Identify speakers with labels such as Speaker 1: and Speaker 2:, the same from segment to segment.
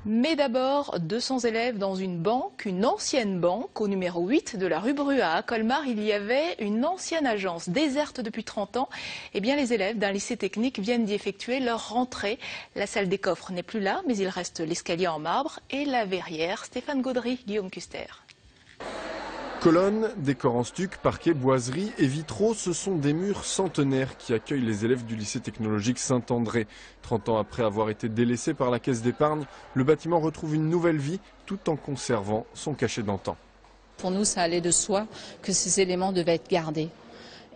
Speaker 1: Mais d'abord, 200 élèves dans une banque, une ancienne banque, au numéro 8 de la rue Bruat à Colmar. Il y avait une ancienne agence déserte depuis 30 ans. Eh bien, les élèves d'un lycée technique viennent d'y effectuer leur rentrée. La salle des coffres n'est plus là, mais il reste l'escalier en marbre et la verrière. Stéphane Gaudry, Guillaume Custer.
Speaker 2: Colonnes, décors en stuc, parquets, boiseries et vitraux, ce sont des murs centenaires qui accueillent les élèves du lycée technologique Saint-André. 30 ans après avoir été délaissé par la caisse d'épargne, le bâtiment retrouve une nouvelle vie tout en conservant son cachet d'antan.
Speaker 3: Pour nous, ça allait de soi que ces éléments devaient être gardés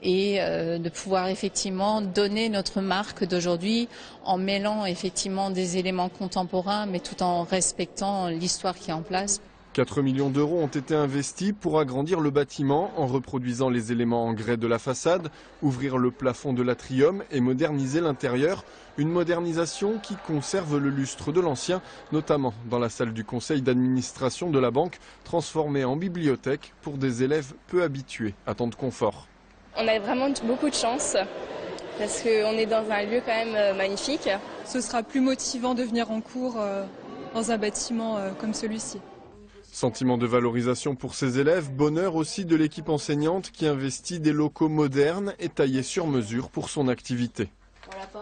Speaker 3: et de pouvoir effectivement donner notre marque d'aujourd'hui en mêlant effectivement des éléments contemporains mais tout en respectant l'histoire qui est en place.
Speaker 2: 4 millions d'euros ont été investis pour agrandir le bâtiment en reproduisant les éléments en grès de la façade, ouvrir le plafond de l'atrium et moderniser l'intérieur. Une modernisation qui conserve le lustre de l'ancien, notamment dans la salle du conseil d'administration de la banque, transformée en bibliothèque pour des élèves peu habitués à tant de confort.
Speaker 4: On a vraiment beaucoup de chance parce qu'on est dans un lieu quand même magnifique.
Speaker 5: Ce sera plus motivant de venir en cours dans un bâtiment comme celui-ci.
Speaker 2: Sentiment de valorisation pour ces élèves, bonheur aussi de l'équipe enseignante qui investit des locaux modernes et taillés sur mesure pour son activité.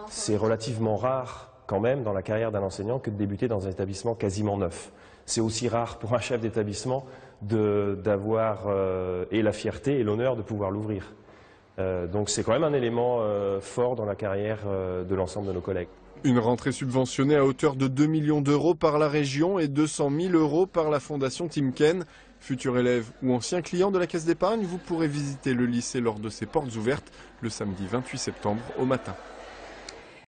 Speaker 6: C'est relativement rare quand même dans la carrière d'un enseignant que de débuter dans un établissement quasiment neuf. C'est aussi rare pour un chef d'établissement d'avoir et la fierté et l'honneur de pouvoir l'ouvrir. Donc c'est quand même un élément fort dans la carrière de l'ensemble de nos collègues.
Speaker 2: Une rentrée subventionnée à hauteur de 2 millions d'euros par la région et 200 000 euros par la fondation Timken. Futurs élèves ou anciens clients de la Caisse d'épargne, vous pourrez visiter le lycée lors de ses portes ouvertes le samedi 28 septembre au matin.